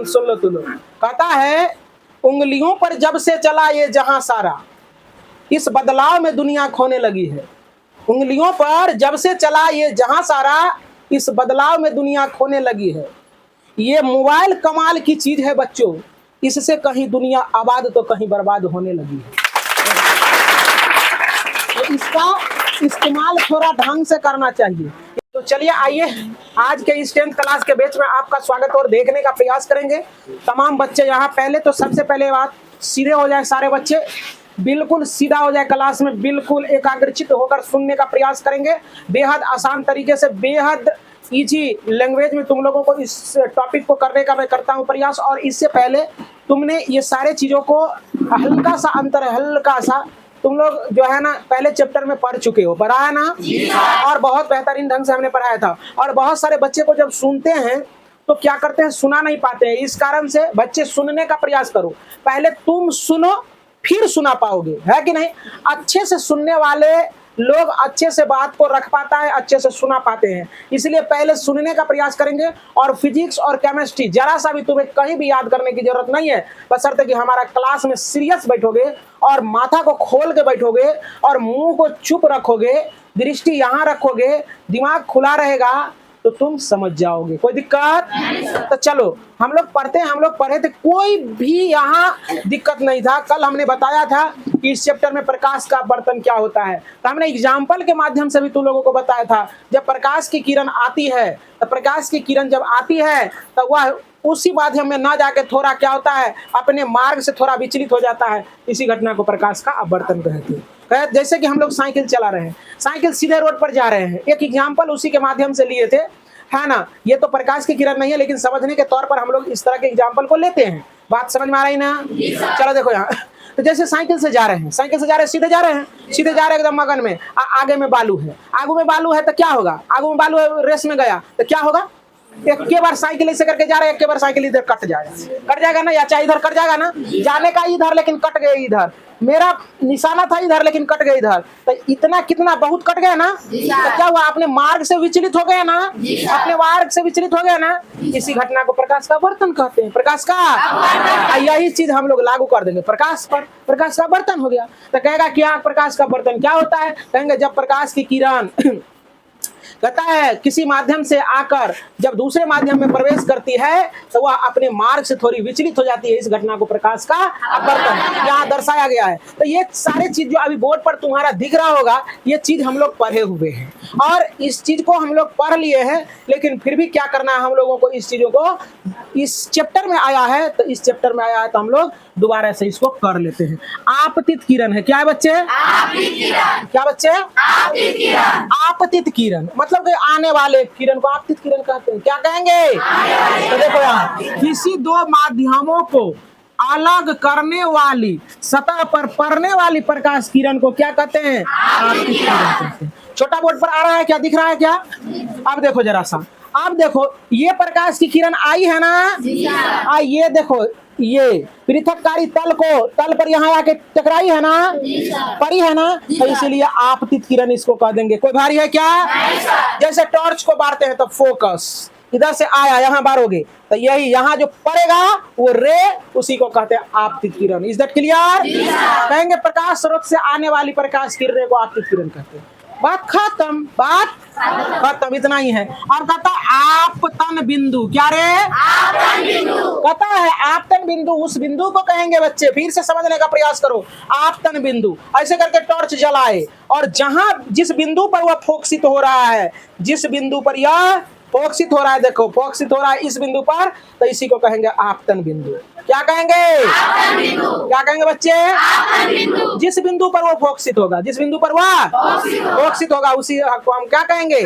सुन लो तुम लोग। कहता है उंगलियों पर जब से चला ये जहां सारा, इस बदलाव में दुनिया खोने लगी है। उंगलियों पर जब से चला ये जहां सारा, इस बदलाव में दुनिया खोने लगी है। ये मोबाइल कमाल की चीज है बच्चों, इससे कहीं दुनिया आबाद तो कहीं बर्बाद होने लगी है। तो इसका इस्तेमाल थोड़ा ढंग से करना चाहिए। तो चलिए आइए आज के इस 10th क्लास के बैच में आपका स्वागत और देखने का प्रयास करेंगे। तमाम बच्चे यहाँ पहले तो सबसे पहले बात सीधे हो जाए, सारे बच्चे बिल्कुल सीधा हो जाए, क्लास में बिल्कुल एकाग्रचित होकर सुनने का प्रयास करेंगे। बेहद आसान तरीके से, बेहद इजी लैंग्वेज में तुम लोगों को इस टॉपिक को करने का मैं करता हूँ प्रयास। और इससे पहले तुमने ये सारे चीज़ों को हल्का सा अंतर है, हल्का सा तुम लोग जो है ना पहले चैप्टर में पढ़ चुके हो, पढ़ा है ना, और बहुत बेहतरीन ढंग से हमने पढ़ाया था। और बहुत सारे बच्चे को जब सुनते हैं तो क्या करते हैं, सुना नहीं पाते हैं। इस कारण से बच्चे सुनने का प्रयास करो, पहले तुम सुनो फिर सुना पाओगे, है कि नहीं। अच्छे से सुनने वाले लोग अच्छे से बात को रख पाता है, अच्छे से सुना पाते हैं। इसलिए पहले सुनने का प्रयास करेंगे। और फिजिक्स और केमिस्ट्री जरा सा भी तुम्हें कहीं भी याद करने की जरूरत नहीं है, बशर्ते कि हमारा क्लास में सीरियस बैठोगे और माथा को खोल के बैठोगे और मुंह को चुप रखोगे, दृष्टि यहाँ रखोगे, दिमाग खुला रहेगा तो तुम समझ जाओगे। कोई दिक्कत? तो चलो हम लोग पढ़ते हैं। हम लोग पढ़े थे, कोई भी यहाँ दिक्कत नहीं था। कल हमने बताया था कि इस चैप्टर में प्रकाश का बर्तन क्या होता है, तो हमने एग्जाम्पल के माध्यम से भी तुम लोगों को बताया था। जब प्रकाश की किरण आती है, तो प्रकाश की किरण जब आती है तो वह उसी माध्यम में ना जाके थोड़ा क्या होता है, अपने मार्ग से थोड़ा विचलित हो जाता है। इसी घटना को प्रकाश का अपवर्तन कहते हैं। जैसे कि हम लोग साइकिल चला रहे हैं, साइकिल सीधे रोड पर जा रहे हैं, एक एग्जाम्पल उसी के माध्यम से लिए थे, है ना। ये तो प्रकाश की किरण नहीं है, लेकिन समझने के तौर पर हम लोग इस तरह के एग्जाम्पल को लेते हैं। बात समझ में आ रही ना? चलो देखो यहाँ, तो जैसे साइकिल से जा रहे हैं, साइकिल से जा रहे हैं, सीधे जा रहे हैं, सीधे जा रहे हैं एकदम मगन में, आगे में बालू है, आगू में बालू है तो क्या होगा, आगू में बालू है, रेस में गया तो क्या होगा, एक के बार साइकिल ऐसे करके जा रहे हैं, एक के बार साइकिल इधर कट जाएगा ना, या चाहे इधर कट जाएगा ना, जाने का इधर लेकिन कट गए इधर, मेरा निशाना था इधर लेकिन कट गए इधर, तो इतना कितना बहुत कट गया ना, तो क्या हुआ, अपने मार्ग से विचलित हो गया ना, अपने मार्ग से विचलित हो गया ना। इसी घटना को प्रकाश का बर्तन कहते हैं। प्रकाश का यही चीज हम लोग लागू कर देंगे प्रकाश पर, प्रकाश का बर्तन हो गया। तो कहेगा क्या प्रकाश का बर्तन क्या होता है, कहेंगे जब प्रकाश की किरण कहता है किसी माध्यम से आकर जब दूसरे माध्यम में प्रवेश करती है तो वह अपने मार्ग से थोड़ी विचलित हो जाती है। इस घटना को प्रकाश का अपवर्तन यहाँ दर्शाया गया है। तो ये सारे चीज जो अभी बोर्ड पर तुम्हारा दिख रहा होगा, ये चीज हम लोग पढ़े हुए हैं और इस चीज को हम लोग पढ़ लिए हैं, लेकिन फिर भी क्या करना है हम लोगों को, इस चीजों को इस चैप्टर में आया है तो इस चैप्टर में आया है तो हम लोग दोबारा से इसको कर लेते हैं। आपतित किरण है, क्या है बच्चे? क्या बच्चे? आपतित किरण मतलब कि आने वाले किरण को आपतित किरण कहते हैं। क्या कहेंगे? तो देखो यार, किसी दो माध्यमों को अलग करने वाली, सतह पर पड़ने वाली प्रकाश किरण को क्या कहते हैं? आपतित किरण कहते हैं। छोटा बोर्ड पर आ रहा है क्या, दिख रहा है क्या? अब देखो जरा सा, अब देखो ये प्रकाश की किरण आई है ना, ये देखो ये पृथककारी तल को, तल पर यहाँ आके टकराई है ना, पड़ी है ना, तो इसीलिए आपतित किरण इसको कह देंगे। कोई भारी है क्या? जैसे टॉर्च को बारते हैं तो फोकस इधर से आया यहाँ बारोगे तो यही यहाँ जो पड़ेगा वो रे, उसी को कहते हैं आपतित किरण। Is that clear? कहेंगे प्रकाश स्रोत से आने वाली प्रकाश किरण को आपतित किरण कहते हैं। बात खत्म, बात खत्म, इतना ही है। और कहता है आपतन बिंदु, क्या रे? आपतन बिंदु। कहता है आपतन बिंदु, उस बिंदु को कहेंगे बच्चे, फिर से समझने का प्रयास करो। आपतन बिंदु ऐसे करके टॉर्च जलाए और जहां जिस बिंदु पर वह फोकसित हो रहा है, जिस बिंदु पर यह फोकसित हो रहा है, देखो फोकसित हो रहा है इस बिंदु पर, तो इसी को कहेंगे आपतन बिंदु। क्या कहेंगे? आपतन बिंदु। क्या कहेंगे बच्चे? आपतन बिंदु। जिस बिंदु पर वो फोकसित होगा, जिस बिंदु पर वह फोकसित होगा उसी को हम क्या कहेंगे?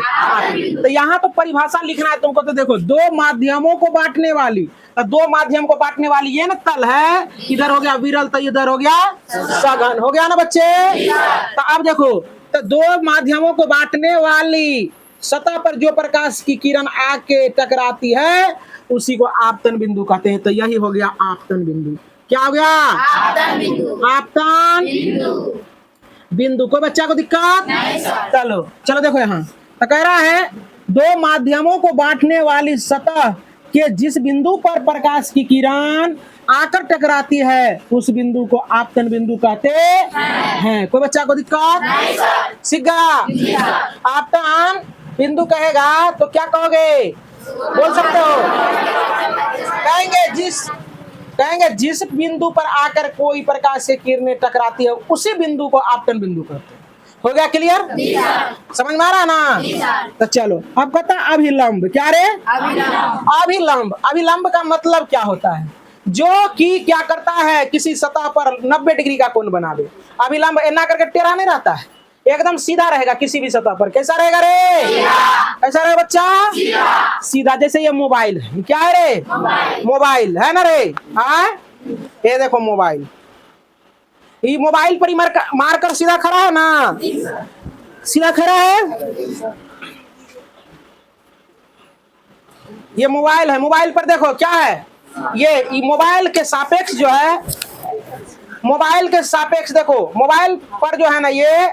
तो यहाँ तो परिभाषा लिखना है तुमको। तो देखो दो माध्यमों को बांटने वाली, दो माध्यम को बांटने वाली ये ना तल है, इधर हो गया विरल तो इधर हो गया सघन, हो गया ना बच्चे। तो अब देखो, तो दो माध्यमों को बांटने वाली सतह पर जो प्रकाश की किरण आके टकराती है उसी को आपतन बिंदु कहते हैं। तो यही हो गया आपतन बिंदु। क्या हो गया? आपतन बिंदु। आपतन बिंदु। कोई बच्चा को दिक्कत? चलो चलो देखो यहाँ तो कह रहा है दो माध्यमों को बांटने वाली सतह कि जिस बिंदु पर प्रकाश की किरण आकर टकराती है उस बिंदु को आपतन बिंदु कहते हैं। कोई बच्चा को दिक्कत नहीं सर? सीख गया? आपतन बिंदु कहेगा तो क्या कहोगे? बोल सकते हो? कहेंगे जिस बिंदु पर आकर कोई प्रकाश की किरणें टकराती है उसी बिंदु को आपतन बिंदु कहते हैं। हो गया क्लियर? समझ में आ रहा ना? तो चलो अब कहता है अभिलंब। क्या रे? अभिलंब। अभिलंब का मतलब क्या होता है? जो कि क्या करता है, किसी सतह पर 90 डिग्री का कोण बना दे। अभिलंब ऐना करके टेढ़ा नहीं रहता है, एकदम सीधा रहेगा किसी भी सतह पर। कैसा रहेगा रे? कैसा रहेगा बच्चा? सीधा। जैसे ये मोबाइल है, क्या है रे? मोबाइल है ना रे? हाँ, ये देखो मोबाइल, ये मोबाइल पर ही मारकर सीधा खड़ा है ना? सीधा खड़ा है। ये मोबाइल है, मोबाइल पर देखो क्या है, ये मोबाइल के सापेक्ष जो है, मोबाइल के सापेक्ष देखो, मोबाइल पर जो है ना, ये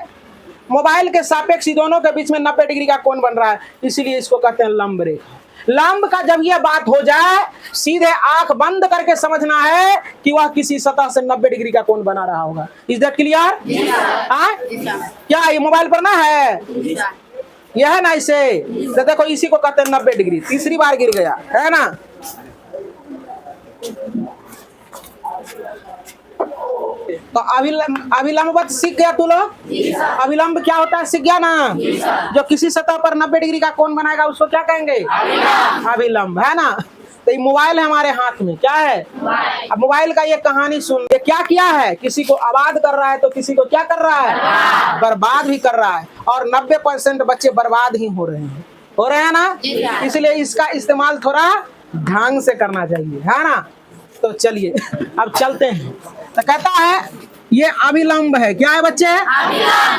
मोबाइल के सापेक्ष दोनों के बीच में 90 डिग्री का कोण बन रहा है, इसीलिए इसको कहते हैं लंब रेखा। लंब का जब ये बात हो जाए, सीधे आंख बंद करके समझना है कि वह किसी सतह से 90 डिग्री का कोण बना रहा होगा। Is that clear? क्या ये मोबाइल पर ना है? यह है ना इसे, तो देखो इसी को कहते हैं 90 डिग्री। तीसरी बार गिर गया है ना? तो अभिलंब सीख गया तू लोग? अभिलंब क्या होता है सीख गया ना? जो किसी सतह पर 90 डिग्री का कोण बनाएगा उसको क्या कहेंगे? अभिलंब, है ना? तो ये मोबाइल है हमारे हाथ में, क्या है? अब मोबाइल का ये कहानी सुन, ये क्या किया है? किसी को आबाद कर रहा है तो किसी को क्या कर रहा है? बर्बाद भी कर रहा है। और 90% बच्चे बर्बाद ही हो रहे हैं ना? इसलिए इसका इस्तेमाल थोड़ा ढंग से करना चाहिए, है ना? तो चलिए अब चलते हैं। तो कहता है ये अभिलंब है। क्या है बच्चे?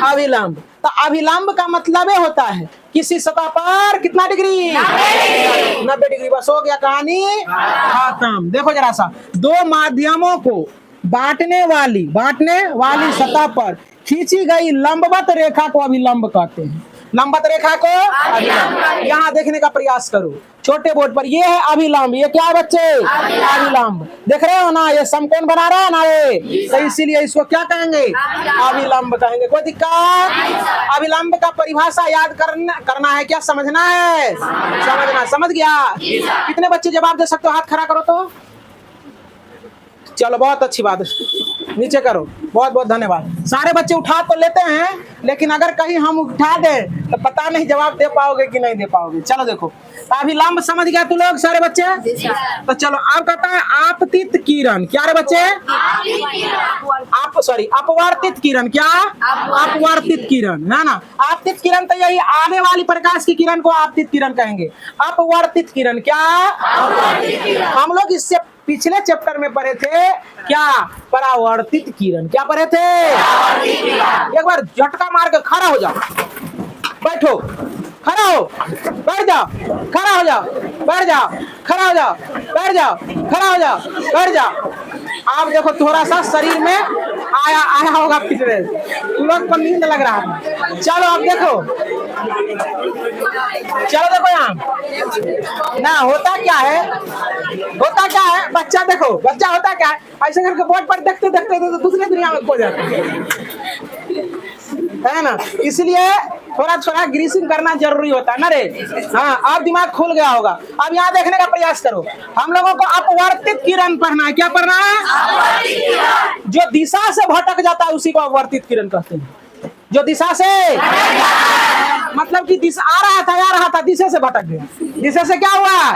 अभिलंब। तो अभिलंब का मतलब ये होता है किसी सतह पर कितना डिग्री? 90 डिग्री। बस हो गया, कहानी खत्म। देखो जरा सा, दो माध्यमों को बांटने वाली सतह पर खींची गई लंबवत रेखा को अभिलंब कहते हैं। लंबवत रेखा को अभिलंब। यहाँ देखने का प्रयास करो छोटे बोर्ड पर, ये है अभिलंब। ये क्या है बच्चे? अभिलंब। देख रहे हो ना, ये समकोण बना रहा है ना ये, तो इसीलिए इसको क्या कहेंगे? अभिलंब कहेंगे। कोई दिक्कत? अभिलंब का परिभाषा याद करना है क्या? समझना है? समझना। समझ गया? कितने बच्चे जवाब दे सकते हो? हाथ खड़ा करो तो। चलो बहुत अच्छी बात है, नीचे करो। बहुत बहुत धन्यवाद। सारे बच्चे उठा तो लेते हैं, लेकिन अगर कहीं हम उठा दें तो पता नहीं जवाब दे पाओगे कि नहीं दे पाओगे। चलो देखो, अभिलंब समझ गया तू लोग सारे बच्चे? तो चलो अब कहता है आपतित किरण। क्या रे बच्चे? अपवर्तित किरण। क्या? अपवर्तित किरण, है ना? आपतित किरण तो यही आने वाली प्रकाश की किरण को आपतित किरण कहेंगे। अपवर्तित किरण क्या? हम लोग इससे पिछले चैप्टर में पढ़े थे क्या? परावर्तित किरण। क्या पढ़े थे? एक बार झटका मार के खड़ा हो जाओ, बैठो, खड़ा हो, बैठ जाओ, खड़ा हो जाओ, बैठ जाओ, खड़ा हो जाओ, बैठ जाओ, खड़ा हो जाओ, बैठ जाओ। आप देखो थोड़ा सा शरीर में आया होगा फिटनेस, तुम लोग को नींद लग रहा है। चलो अब देखो, चलो देखो यहाँ ना होता क्या है, होता क्या है बच्चा, देखो बच्चा होता क्या है, ऐसे करके बोर्ड पर देखते देखते तो दूसरे दुनिया में खो जाते है ना। इसलिए थोड़ा थोड़ा ग्रीसिंग करना जरूरी होता है ना रे। हाँ, अब दिमाग खुल गया होगा। अब यहाँ देखने का प्रयास करो, हम लोगों को अपवर्तित किरण पढ़ना है। क्या पढ़ना है? जो दिशा से भटक जाता है उसी को अपवर्तित किरण कहते हैं। जो दिशा से मतलब कि दिशा आ रहा था दिशा से भटक गया। दिशा से क्या हुआ?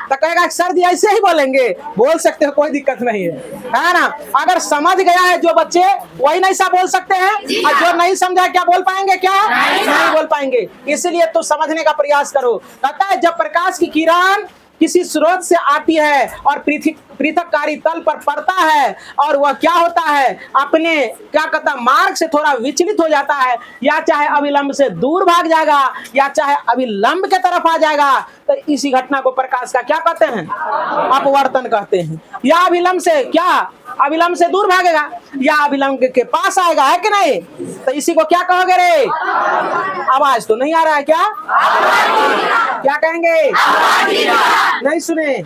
तो कहेगा सर जी ऐसे ही बोलेंगे, बोल सकते हो, कोई दिक्कत नहीं है ना। अगर समझ गया है जो बच्चे वही नहीं सा बोल सकते हैं, और जो नहीं समझा क्या बोल पाएंगे? क्या नहीं बोल पाएंगे। इसलिए तो समझने का प्रयास करो। कहता है जब प्रकाश की किरण किसी स्रोत से आती है और पृथककारी तल पर पड़ता है और वह क्या होता है, अपने क्या कहता है मार्ग से थोड़ा विचलित हो जाता है, या चाहे अभिलंब से दूर भाग जाएगा या चाहे अभिलंब के तरफ आ जाएगा, तो इसी घटना को प्रकाश का क्या कहते हैं? अपवर्तन कहते हैं। या अभिलंब से क्या, अभिलंब से दूर भागेगा या अभिलंब के पास आएगा, है कि नहीं? तो इसी को क्या कहोगे रे? आवाज तो नहीं आ रहा है क्या? क्या कहेंगे? नहीं सुने?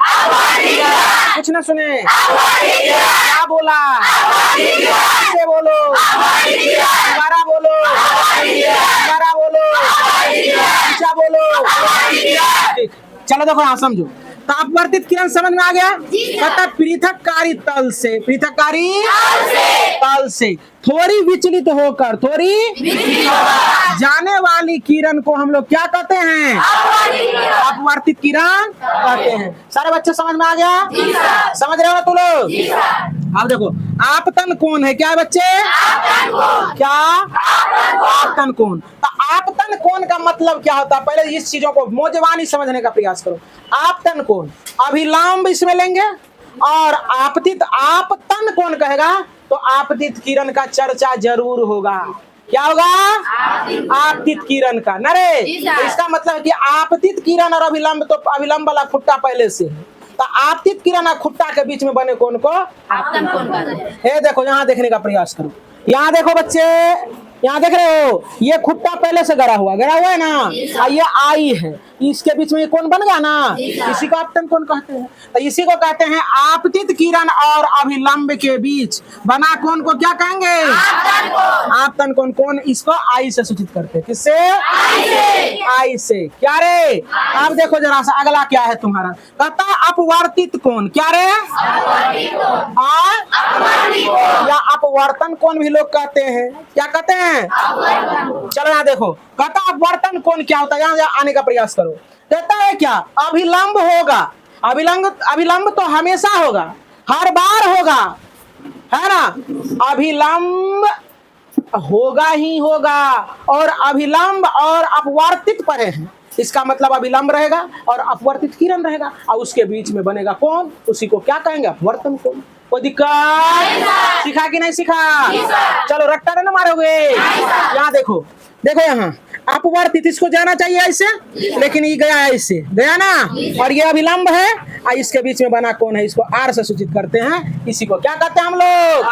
कुछ ना सुने? क्या बोला? से बोलो, दोबारा बोलो, दोबारा बोलो, अच्छा बोलो। ठीक, चलो देखो यहाँ समझो। तापवर्तित किरण समझ में आ गया? कहता पृथककारी तल से, पृथककारी तल से थोड़ी विचलित होकर, थोड़ी जाने वाली किरण को हम लोग क्या कहते हैं? अपवर्तित किरण कहते हैं। सारे बच्चे समझ में आ गया? समझ रहे हो तुम लोग? अब देखो आपतन कोण है, क्या है बच्चे? क्या? आपतन कोण। तो आपतन कोण का मतलब क्या होता है? पहले इस चीजों को मौजवानी समझने का प्रयास करो। आपतन कोण अभिलंब इसमें लेंगे और आपतित, आपतन कोण कहेगा तो आपतित किरण का चर्चा जरूर होगा। क्या होगा? आपतित किरण का। नरे तो इसका मतलब है कि आपतित किरण और अभिलंब, तो अभिलंब वाला खुट्टा पहले से है, तो आपतित किरण और खुट्टा के बीच में बने कोण को आपतन कोण कहते हैं। ये देखो यहाँ देखने का प्रयास करो। यहाँ देखो बच्चे, यहाँ देख रहे हो ये खुट्टा पहले से गड़ा हुआ है ना, ये आई है, इसके बीच में ये कोण बन गया ना, इसी को आपतन कोण कहते हैं। तो इसी को कहते हैं आपतित किरण और अभिलंब के बीच बना कोण को क्या कहेंगे? आपतन कोण। कोण इसको आई से सूचित करते हैं। किससे? आई से। क्या रे? अब देखो जरा सा अगला क्या है तुम्हारा, कहता है अपवर्तित कोण। क्या रे? या अपवर्तन कोण भी लोग कहते हैं। क्या कहते हैं? चलो यहाँ देखो, कहता अपवर्तन कोण क्या होता है, यहाँ आने का प्रयास करो। कहता है क्या? अभिलंब होगा, अभिलंब तो हमेशा होगा, हर बार होगा, है ना? अभिलंब होगा ही होगा, और अभिलंब और अपवर्तित परे हैं, इसका मतलब अभिलंब रहेगा और अपवर्तित किरण रहेगा और उसके बीच में बनेगा कौन? उसी को क्या कहेंगे? अपवर्तन कोण। कोई दिक्कत? सीखा कि नहीं सीखा? चलो रट्टा न मारोगे। यहाँ देखो, देखो यहाँ अपवर्तित, इसको जाना चाहिए ऐसे, लेकिन ये गया ऐसे, गया ना, और ये अभिलंब है और इसके बीच में बना कौन है, इसको आर से सूचित करते हैं। इसी को क्या कहते हैं हम लोग?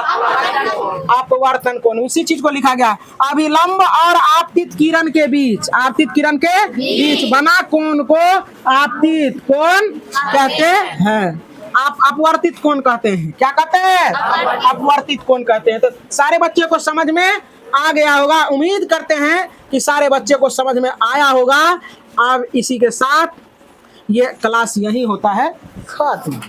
अपवर्तन कोण। उसी चीज को लिखा गया, अभिलंब और आपतित किरण के बीच, आपतित किरण के बीच बना कोण को आपतित कोण कहते हैं। आप अपवर्तित कोण कहते हैं। क्या कहते हैं? अपवर्तित कोण कहते हैं। तो सारे बच्चे को समझ में आ गया होगा, उम्मीद करते हैं कि सारे बच्चे को समझ में आया होगा। अब इसी के साथ ये क्लास यही होता है खत्म।